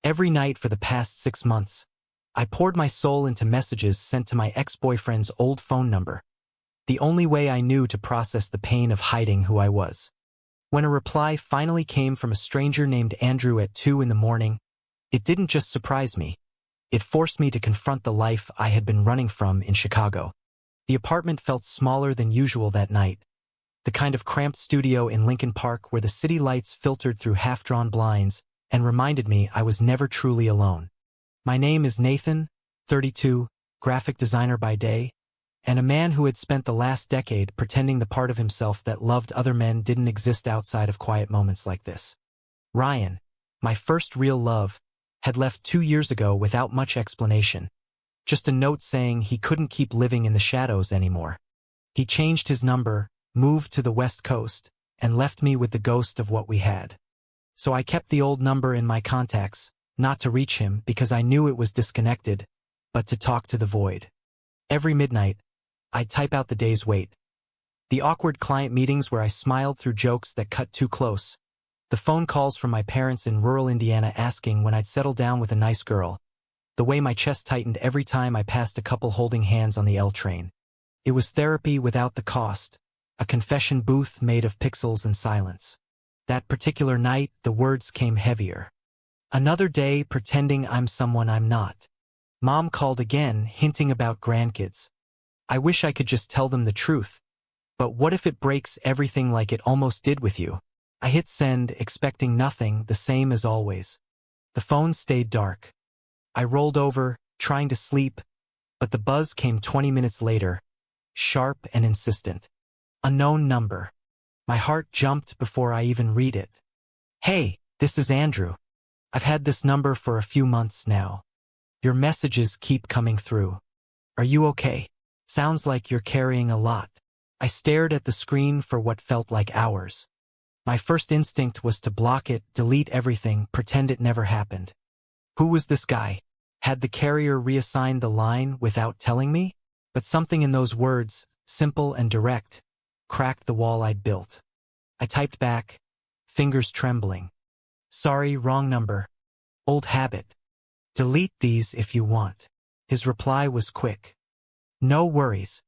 Every night for the past 6 months, I poured my soul into messages sent to my ex-boyfriend's old phone number, the only way I knew to process the pain of hiding who I was. When a reply finally came from a stranger named Andrew at 2 in the morning, it didn't just surprise me. It forced me to confront the life I had been running from in Chicago. The apartment felt smaller than usual that night, the kind of cramped studio in Lincoln Park where the city lights filtered through half-drawn blinds and reminded me I was never truly alone. My name is Nathan, 32, graphic designer by day, and a man who had spent the last decade pretending the part of himself that loved other men didn't exist outside of quiet moments like this. Ryan, my first real love, had left 2 years ago without much explanation, just a note saying he couldn't keep living in the shadows anymore. He changed his number, moved to the West Coast, and left me with the ghost of what we had. So I kept the old number in my contacts, not to reach him because I knew it was disconnected, but to talk to the void. Every midnight, I'd type out the day's wait. The awkward client meetings where I smiled through jokes that cut too close. The phone calls from my parents in rural Indiana asking when I'd settle down with a nice girl. The way my chest tightened every time I passed a couple holding hands on the L train. It was therapy without the cost, a confession booth made of pixels and silence. That particular night, the words came heavier. Another day pretending I'm someone I'm not. Mom called again, hinting about grandkids. I wish I could just tell them the truth. But what if it breaks everything like it almost did with you? I hit send, expecting nothing, the same as always. The phone stayed dark. I rolled over, trying to sleep, but the buzz came 20 minutes later, sharp and insistent. Unknown number. My heart jumped before I even read it. Hey, this is Andrew. I've had this number for a few months now. Your messages keep coming through. Are you okay? Sounds like you're carrying a lot. I stared at the screen for what felt like hours. My first instinct was to block it, delete everything, pretend it never happened. Who was this guy? Had the carrier reassigned the line without telling me? But something in those words, simple and direct, cracked the wall I'd built. I typed back, fingers trembling. Sorry, wrong number. Old habit. Delete these if you want. His reply was quick. No worries.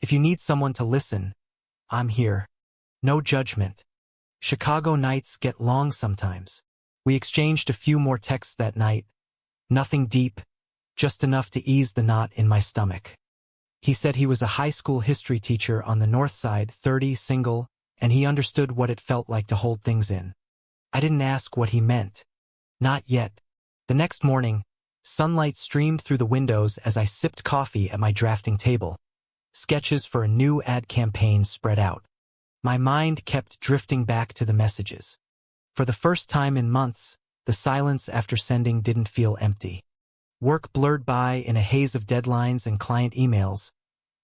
If you need someone to listen, I'm here. No judgment. Chicago nights get long sometimes. We exchanged a few more texts that night. Nothing deep, just enough to ease the knot in my stomach. He said he was a high school history teacher on the north side, 30, single, and he understood what it felt like to hold things in. I didn't ask what he meant. Not yet. The next morning, sunlight streamed through the windows as I sipped coffee at my drafting table. Sketches for a new ad campaign spread out. My mind kept drifting back to the messages. For the first time in months, the silence after sending didn't feel empty. Work blurred by in a haze of deadlines and client emails,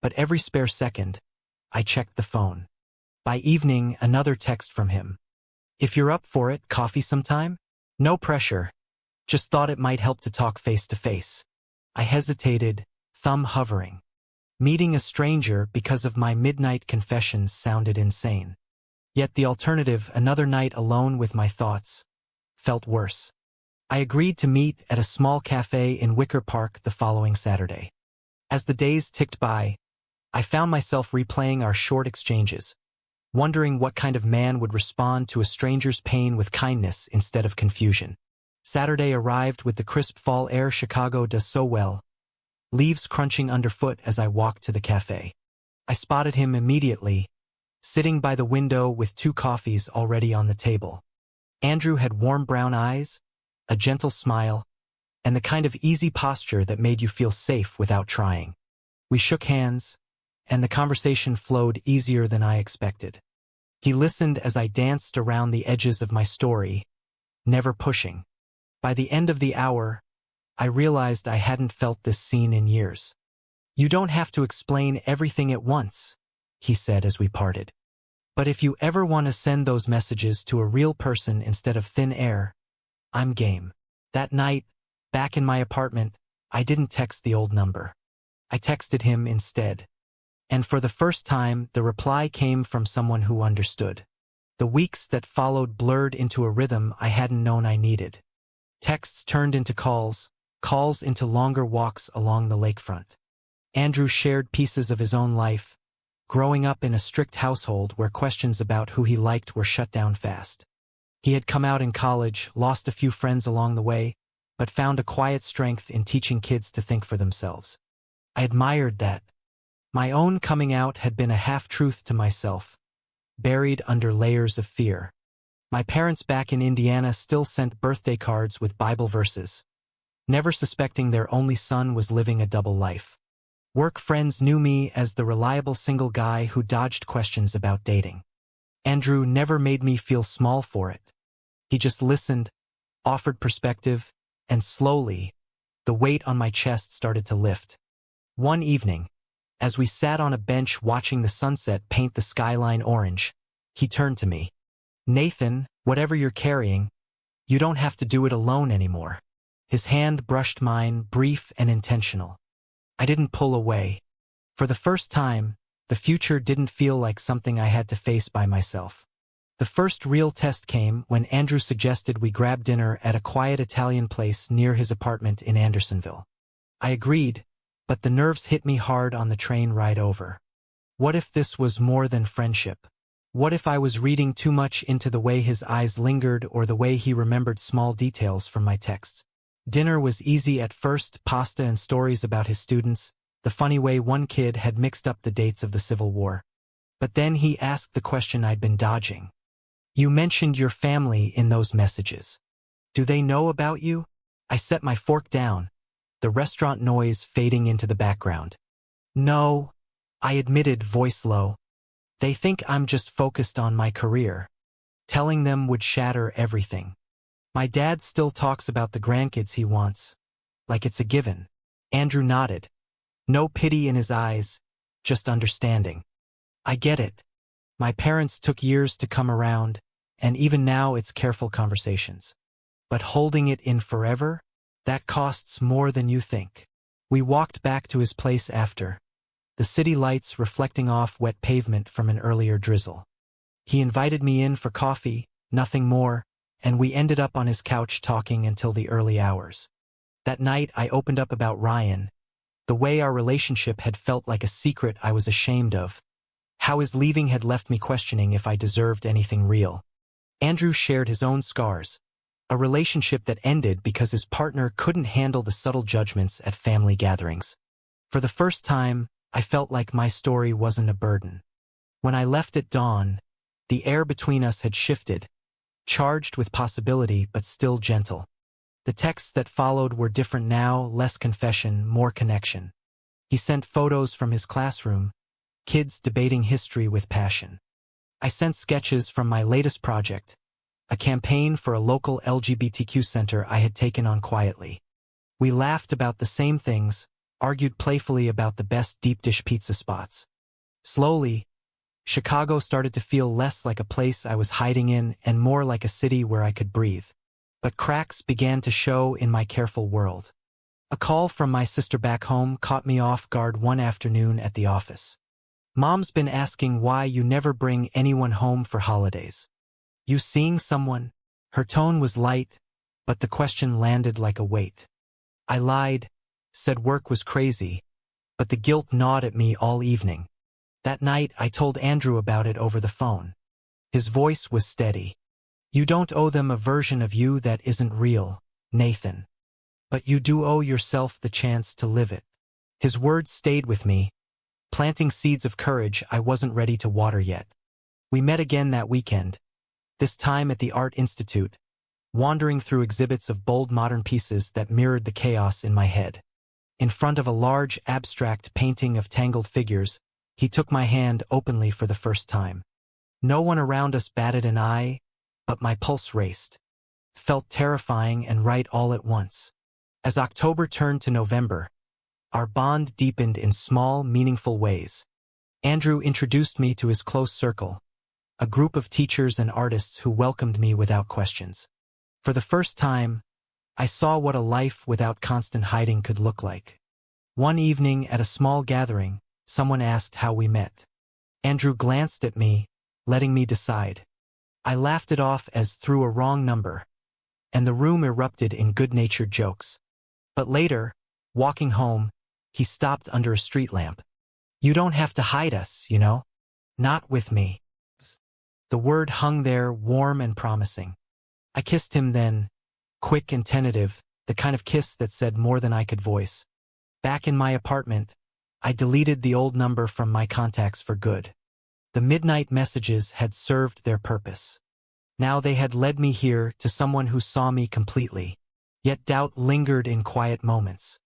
but every spare second, I checked the phone. By evening, another text from him. If you're up for it, coffee sometime? No pressure. Just thought it might help to talk face to face. I hesitated, thumb hovering. Meeting a stranger because of my midnight confessions sounded insane. Yet the alternative, another night alone with my thoughts, felt worse. I agreed to meet at a small cafe in Wicker Park the following Saturday. As the days ticked by, I found myself replaying our short exchanges, wondering what kind of man would respond to a stranger's pain with kindness instead of confusion. Saturday arrived with the crisp fall air Chicago does so well, leaves crunching underfoot as I walked to the cafe. I spotted him immediately, sitting by the window with 2 coffees already on the table. Andrew had warm brown eyes, a gentle smile, and the kind of easy posture that made you feel safe without trying. We shook hands, and the conversation flowed easier than I expected. He listened as I danced around the edges of my story, never pushing. By the end of the hour, I realized I hadn't felt this scene in years. You don't have to explain everything at once, he said as we parted. But if you ever want to send those messages to a real person instead of thin air, I'm game. That night, back in my apartment, I didn't text the old number. I texted him instead. And for the first time, the reply came from someone who understood. The weeks that followed blurred into a rhythm I hadn't known I needed. Texts turned into calls, calls into longer walks along the lakefront. Andrew shared pieces of his own life, growing up in a strict household where questions about who he liked were shut down fast. He had come out in college, lost a few friends along the way, but found a quiet strength in teaching kids to think for themselves. I admired that. My own coming out had been a half-truth to myself, buried under layers of fear. My parents back in Indiana still sent birthday cards with Bible verses, never suspecting their only son was living a double life. Work friends knew me as the reliable single guy who dodged questions about dating. Andrew never made me feel small for it. He just listened, offered perspective, and slowly, the weight on my chest started to lift. One evening, as we sat on a bench watching the sunset paint the skyline orange, he turned to me. "Nathan, whatever you're carrying, you don't have to do it alone anymore." His hand brushed mine, brief and intentional. I didn't pull away. For the first time, the future didn't feel like something I had to face by myself. The first real test came when Andrew suggested we grab dinner at a quiet Italian place near his apartment in Andersonville. I agreed, but the nerves hit me hard on the train ride over. What if this was more than friendship? What if I was reading too much into the way his eyes lingered or the way he remembered small details from my texts? Dinner was easy at first, pasta and stories about his students, the funny way one kid had mixed up the dates of the Civil War. But then he asked the question I'd been dodging. "You mentioned your family in those messages. Do they know about you?" I set my fork down, the restaurant noise fading into the background. "No," I admitted, voice low. "They think I'm just focused on my career." Telling them would shatter everything. "My dad still talks about the grandkids he wants, like it's a given." Andrew nodded. No pity in his eyes, just understanding. "I get it. My parents took years to come around, and even now it's careful conversations. But holding it in forever? That costs more than you think." We walked back to his place after, the city lights reflecting off wet pavement from an earlier drizzle. He invited me in for coffee, nothing more, and we ended up on his couch talking until the early hours. That night I opened up about Ryan, the way our relationship had felt like a secret I was ashamed of, how his leaving had left me questioning if I deserved anything real. Andrew shared his own scars, a relationship that ended because his partner couldn't handle the subtle judgments at family gatherings. For the first time, I felt like my story wasn't a burden. When I left at dawn, the air between us had shifted, charged with possibility but still gentle. The texts that followed were different now, less confession, more connection. He sent photos from his classroom, kids debating history with passion. I sent sketches from my latest project, a campaign for a local LGBTQ center I had taken on quietly. We laughed about the same things, argued playfully about the best deep dish pizza spots. Slowly, Chicago started to feel less like a place I was hiding in and more like a city where I could breathe. But cracks began to show in my careful world. A call from my sister back home caught me off guard one afternoon at the office. "Mom's been asking why you never bring anyone home for holidays. You seeing someone?" Her tone was light, but the question landed like a weight. I lied, said work was crazy, but the guilt gnawed at me all evening. That night I told Andrew about it over the phone. His voice was steady. "You don't owe them a version of you that isn't real, Nathan. But you do owe yourself the chance to live it." His words stayed with me, planting seeds of courage I wasn't ready to water yet. We met again that weekend, this time at the Art Institute, wandering through exhibits of bold modern pieces that mirrored the chaos in my head. In front of a large abstract painting of tangled figures, he took my hand openly for the first time. No one around us batted an eye, but my pulse raced. Felt terrifying and right all at once. As October turned to November, our bond deepened in small, meaningful ways. Andrew introduced me to his close circle, a group of teachers and artists who welcomed me without questions. For the first time, I saw what a life without constant hiding could look like. One evening at a small gathering, someone asked how we met. Andrew glanced at me, letting me decide. I laughed it off as through a wrong number, and the room erupted in good-natured jokes. But later, walking home, he stopped under a street lamp. "You don't have to hide us, you know? Not with me." The word hung there, warm and promising. I kissed him then, quick and tentative, the kind of kiss that said more than I could voice. Back in my apartment, I deleted the old number from my contacts for good. The midnight messages had served their purpose. Now they had led me here to someone who saw me completely, yet doubt lingered in quiet moments.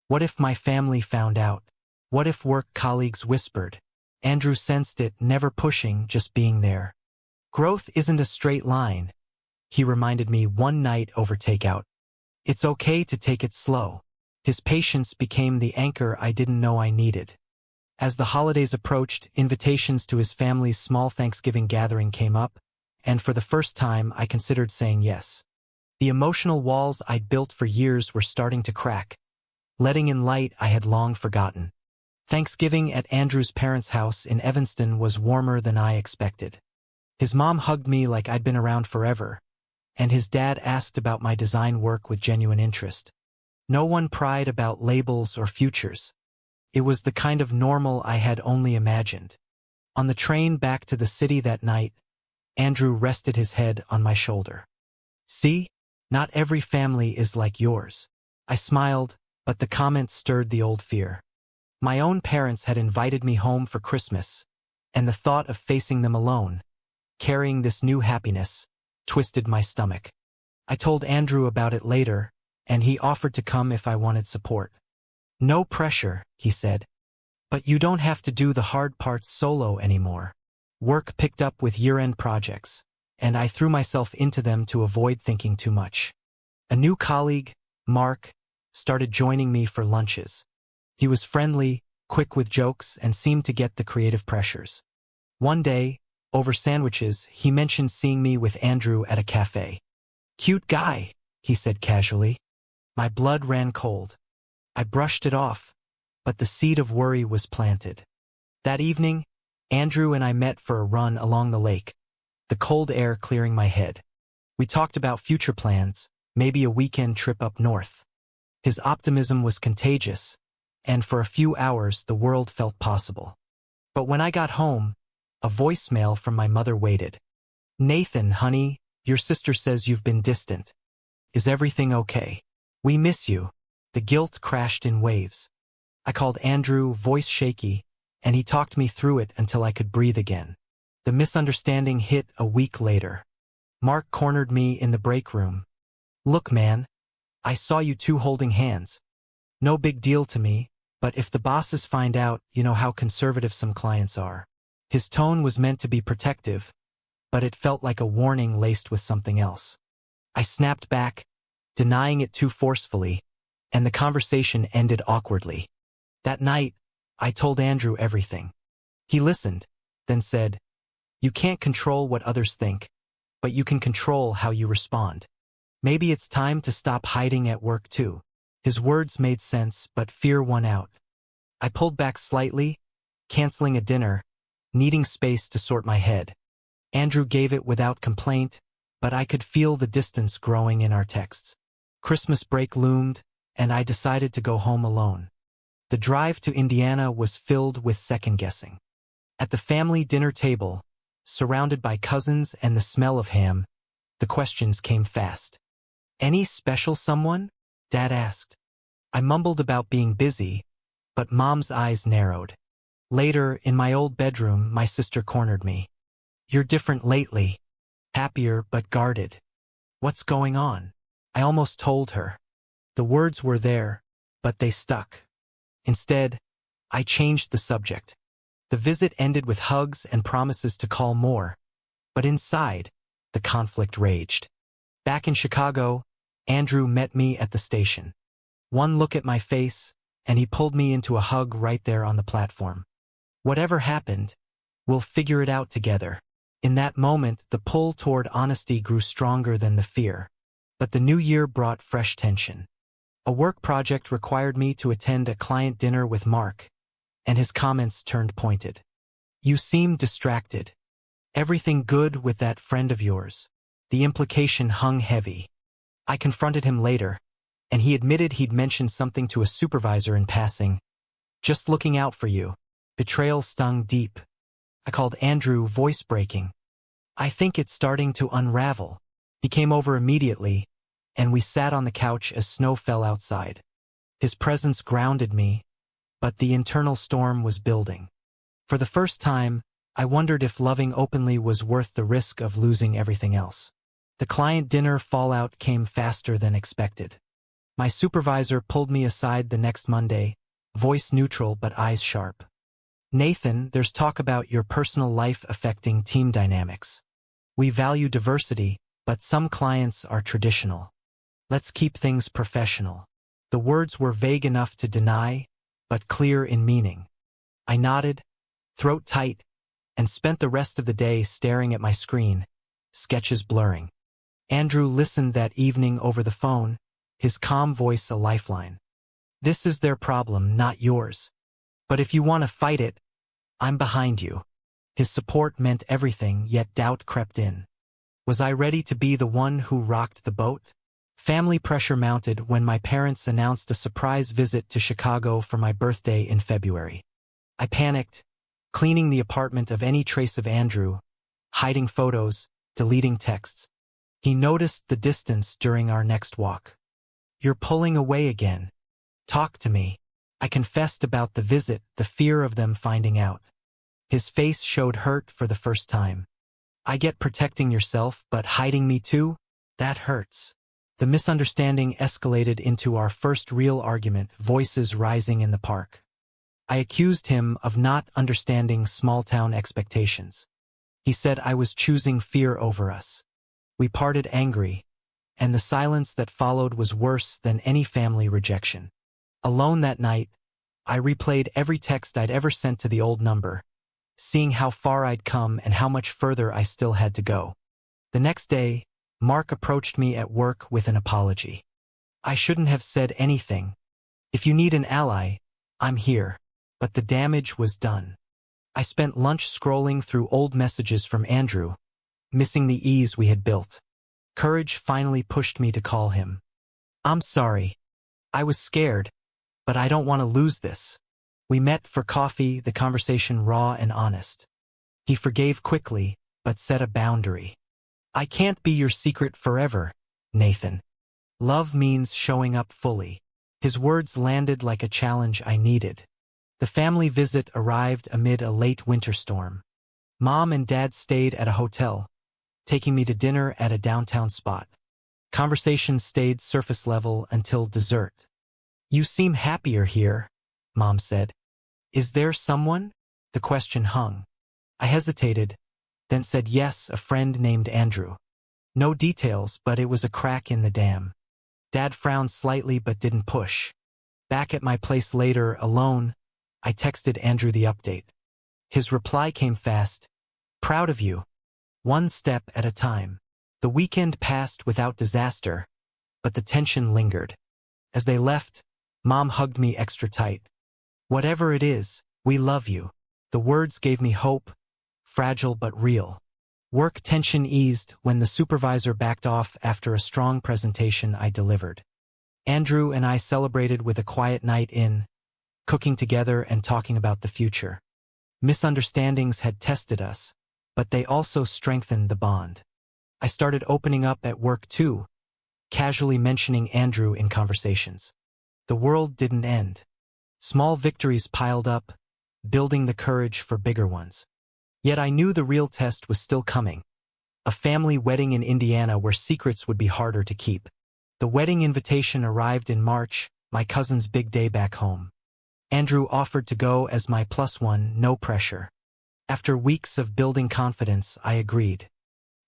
What if my family found out? What if work colleagues whispered? Andrew sensed it, never pushing, just being there. Growth isn't a straight line, he reminded me one night over takeout. It's okay to take it slow. His patience became the anchor I didn't know I needed. As the holidays approached, invitations to his family's small Thanksgiving gathering came up, and for the first time I considered saying yes. The emotional walls I'd built for years were starting to crack, letting in light I had long forgotten. Thanksgiving at Andrew's parents' house in Evanston was warmer than I expected. His mom hugged me like I'd been around forever, and his dad asked about my design work with genuine interest. No one pried about labels or futures. It was the kind of normal I had only imagined. On the train back to the city that night, Andrew rested his head on my shoulder. "See? Not every family is like yours." I smiled, but the comment stirred the old fear. My own parents had invited me home for Christmas, and the thought of facing them alone, carrying this new happiness, twisted my stomach. I told Andrew about it later, and he offered to come if I wanted support. "No pressure," he said. "But you don't have to do the hard parts solo anymore." Work picked up with year-end projects, and I threw myself into them to avoid thinking too much. A new colleague, Mark, started joining me for lunches. He was friendly, quick with jokes, and seemed to get the creative pressures. One day, over sandwiches, he mentioned seeing me with Andrew at a cafe. "Cute guy," he said casually. My blood ran cold. I brushed it off, but the seed of worry was planted. That evening, Andrew and I met for a run along the lake, the cold air clearing my head. We talked about future plans, maybe a weekend trip up north. His optimism was contagious, and for a few hours the world felt possible. But when I got home, a voicemail from my mother waited. "Nathan, honey, your sister says you've been distant. Is everything okay? We miss you." The guilt crashed in waves. I called Andrew, voice shaky, and he talked me through it until I could breathe again. The misunderstanding hit a week later. Mark cornered me in the break room. "Look, man, I saw you two holding hands. No big deal to me, but if the bosses find out, you know how conservative some clients are." His tone was meant to be protective, but it felt like a warning laced with something else. I snapped back, denying it too forcefully, and the conversation ended awkwardly. That night, I told Andrew everything. He listened, then said, "You can't control what others think, but you can control how you respond. Maybe it's time to stop hiding at work too." His words made sense, but fear won out. I pulled back slightly, canceling a dinner, needing space to sort my head. Andrew gave it without complaint, but I could feel the distance growing in our texts. Christmas break loomed, and I decided to go home alone. The drive to Indiana was filled with second-guessing. At the family dinner table, surrounded by cousins and the smell of ham, the questions came fast. "Any special someone?" Dad asked. I mumbled about being busy, but Mom's eyes narrowed. Later, in my old bedroom, my sister cornered me. "You're different lately. Happier but guarded. What's going on?" I almost told her. The words were there, but they stuck. Instead, I changed the subject. The visit ended with hugs and promises to call more, but inside, the conflict raged. Back in Chicago, Andrew met me at the station. One look at my face, and he pulled me into a hug right there on the platform. "Whatever happened, we'll figure it out together." In that moment, the pull toward honesty grew stronger than the fear. But the new year brought fresh tension. A work project required me to attend a client dinner with Mark, and his comments turned pointed. "You seem distracted. Everything good with that friend of yours?" The implication hung heavy. I confronted him later, and he admitted he'd mentioned something to a supervisor in passing. Just looking out for you. Betrayal stung deep. I called Andrew voice-breaking. I think it's starting to unravel. He came over immediately, and we sat on the couch as snow fell outside. His presence grounded me, but the internal storm was building. For the first time, I wondered if loving openly was worth the risk of losing everything else. The client dinner fallout came faster than expected. My supervisor pulled me aside the next Monday, voice neutral but eyes sharp. Nathan, there's talk about your personal life affecting team dynamics. We value diversity, but some clients are traditional. Let's keep things professional. The words were vague enough to deny, but clear in meaning. I nodded, throat tight, and spent the rest of the day staring at my screen, sketches blurring. Andrew listened that evening over the phone, his calm voice a lifeline. This is their problem, not yours. But if you want to fight it, I'm behind you. His support meant everything, yet doubt crept in. Was I ready to be the one who rocked the boat? Family pressure mounted when my parents announced a surprise visit to Chicago for my birthday in February. I panicked, cleaning the apartment of any trace of Andrew, hiding photos, deleting texts. He noticed the distance during our next walk. You're pulling away again. Talk to me. I confessed about the visit, the fear of them finding out. His face showed hurt for the first time. I get protecting yourself, but hiding me too? That hurts. The misunderstanding escalated into our first real argument, voices rising in the park. I accused him of not understanding small-town expectations. He said I was choosing fear over us. We parted angry, and the silence that followed was worse than any family rejection. Alone that night, I replayed every text I'd ever sent to the old number, seeing how far I'd come and how much further I still had to go. The next day, Mark approached me at work with an apology. I shouldn't have said anything. If you need an ally, I'm here. But the damage was done. I spent lunch scrolling through old messages from Andrew, missing the ease we had built. Courage finally pushed me to call him. I'm sorry. I was scared, but I don't want to lose this. We met for coffee, the conversation raw and honest. He forgave quickly, but set a boundary. I can't be your secret forever, Nathan. Love means showing up fully. His words landed like a challenge I needed. The family visit arrived amid a late winter storm. Mom and Dad stayed at a hotel, taking me to dinner at a downtown spot. Conversation stayed surface level until dessert. You seem happier here, Mom said. Is there someone? The question hung. I hesitated, then said yes, a friend named Andrew. No details, but it was a crack in the dam. Dad frowned slightly but didn't push. Back at my place later, alone, I texted Andrew the update. His reply came fast. Proud of you. One step at a time. The weekend passed without disaster, but the tension lingered. As they left, Mom hugged me extra tight. Whatever it is, we love you. The words gave me hope, fragile but real. Work tension eased when the supervisor backed off after a strong presentation I delivered. Andrew and I celebrated with a quiet night in, cooking together and talking about the future. Misunderstandings had tested us, but they also strengthened the bond. I started opening up at work too, casually mentioning Andrew in conversations. The world didn't end. Small victories piled up, building the courage for bigger ones. Yet I knew the real test was still coming. A family wedding in Indiana where secrets would be harder to keep. The wedding invitation arrived in March, my cousin's big day back home. Andrew offered to go as my +1, no pressure. After weeks of building confidence, I agreed.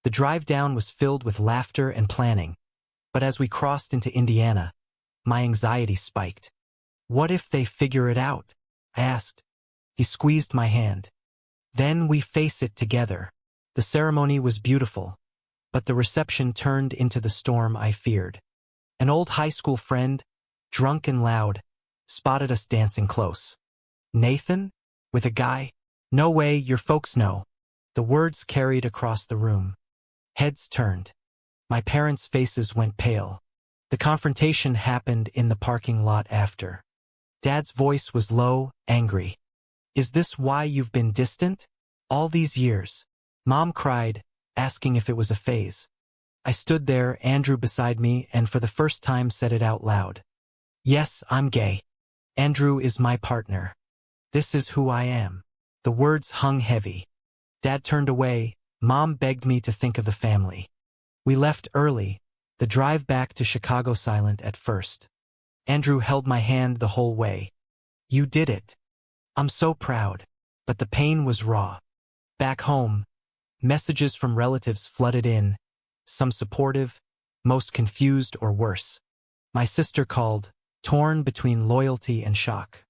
The drive down was filled with laughter and planning, but as we crossed into Indiana, my anxiety spiked. What if they figure it out? I asked. He squeezed my hand. Then we face it together. The ceremony was beautiful, but the reception turned into the storm I feared. An old high school friend, drunk and loud, spotted us dancing close. Nathan? With a guy? No way, your folks know. The words carried across the room. Heads turned. My parents' faces went pale. The confrontation happened in the parking lot after. Dad's voice was low, angry. "Is this why you've been distant? All these years?" Mom cried, asking if it was a phase. I stood there, Andrew beside me, and for the first time said it out loud. "Yes, I'm gay. Andrew is my partner. This is who I am." The words hung heavy. Dad turned away. Mom begged me to think of the family. We left early, the drive back to Chicago silent at first. Andrew held my hand the whole way. "You did it. I'm so proud." But the pain was raw. Back home, messages from relatives flooded in, some supportive, most confused or worse. My sister called, torn between loyalty and shock.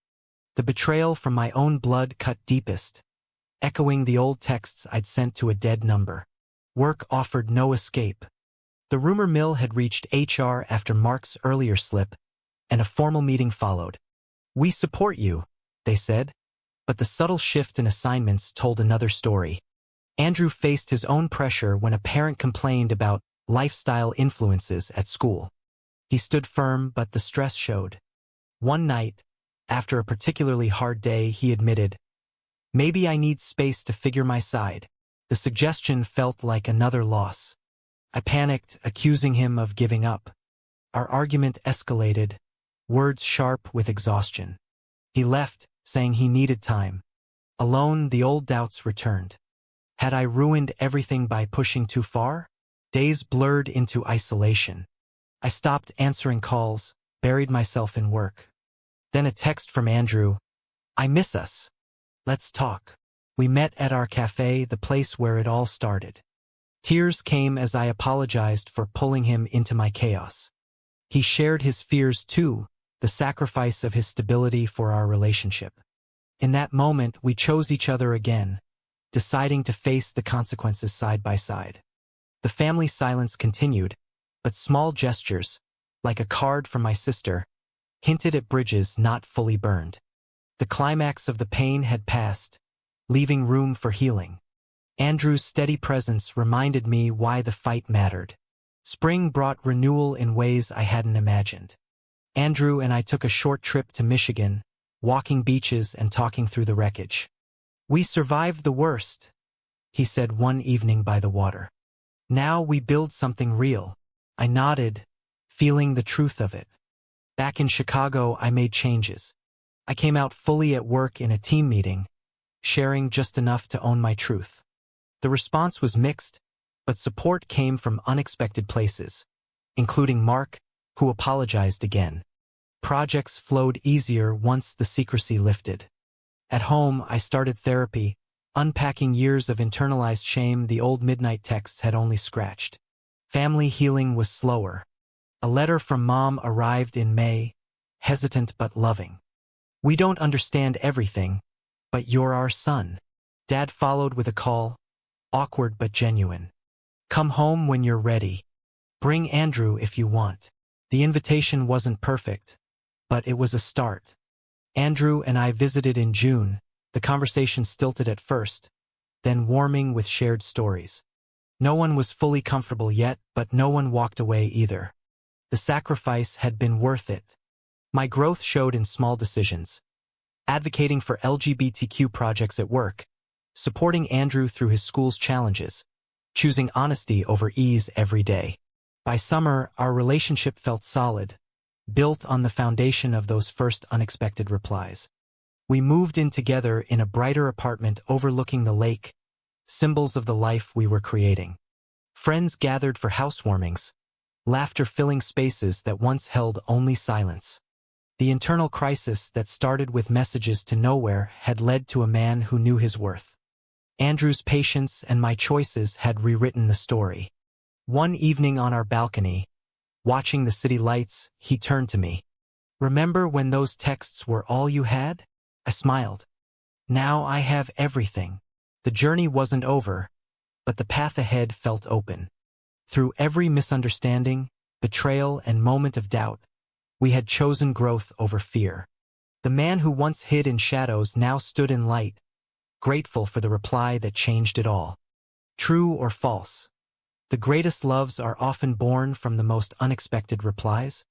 The betrayal from my own blood cut deepest, echoing the old texts I'd sent to a dead number. Work offered no escape. The rumor mill had reached HR after Mark's earlier slip, and a formal meeting followed. "We support you," they said. But the subtle shift in assignments told another story. Andrew faced his own pressure when a parent complained about lifestyle influences at school. He stood firm, but the stress showed. One night, after a particularly hard day, he admitted, "Maybe I need space to figure my side." The suggestion felt like another loss. I panicked, accusing him of giving up. Our argument escalated, words sharp with exhaustion. He left, saying he needed time. Alone, the old doubts returned. Had I ruined everything by pushing too far? Days blurred into isolation. I stopped answering calls, buried myself in work. Then a text from Andrew. "I miss us. Let's talk." We met at our cafe, the place where it all started. Tears came as I apologized for pulling him into my chaos. He shared his fears too, the sacrifice of his stability for our relationship. In that moment, we chose each other again, deciding to face the consequences side by side. The family silence continued, but small gestures, like a card from my sister, hinted at bridges not fully burned. The climax of the pain had passed, leaving room for healing. Andrew's steady presence reminded me why the fight mattered. Spring brought renewal in ways I hadn't imagined. Andrew and I took a short trip to Michigan, walking beaches and talking through the wreckage. "We survived the worst," he said one evening by the water. "Now we build something real." I nodded, feeling the truth of it. Back in Chicago, I made changes. I came out fully at work in a team meeting, sharing just enough to own my truth. The response was mixed, but support came from unexpected places, including Mark, who apologized again. Projects flowed easier once the secrecy lifted. At home, I started therapy, unpacking years of internalized shame the old midnight texts had only scratched. Family healing was slower. A letter from Mom arrived in May, hesitant but loving. "We don't understand everything, but you're our son." Dad followed with a call, awkward but genuine. "Come home when you're ready. Bring Andrew if you want." The invitation wasn't perfect, but it was a start. Andrew and I visited in June, the conversation stilted at first, then warming with shared stories. No one was fully comfortable yet, but no one walked away either. The sacrifice had been worth it. My growth showed in small decisions. Advocating for LGBTQ projects at work, supporting Andrew through his school's challenges, choosing honesty over ease every day. By summer, our relationship felt solid, built on the foundation of those first unexpected replies. We moved in together in a brighter apartment overlooking the lake, symbols of the life we were creating. Friends gathered for housewarmings, laughter filling spaces that once held only silence. The internal crisis that started with messages to nowhere had led to a man who knew his worth. Andrew's patience and my choices had rewritten the story. One evening on our balcony, watching the city lights, he turned to me. "Remember when those texts were all you had?" I smiled. "Now I have everything." The journey wasn't over, but the path ahead felt open. Through every misunderstanding, betrayal, and moment of doubt, we had chosen growth over fear. The man who once hid in shadows now stood in light, grateful for the reply that changed it all. True or false? The greatest loves are often born from the most unexpected replies.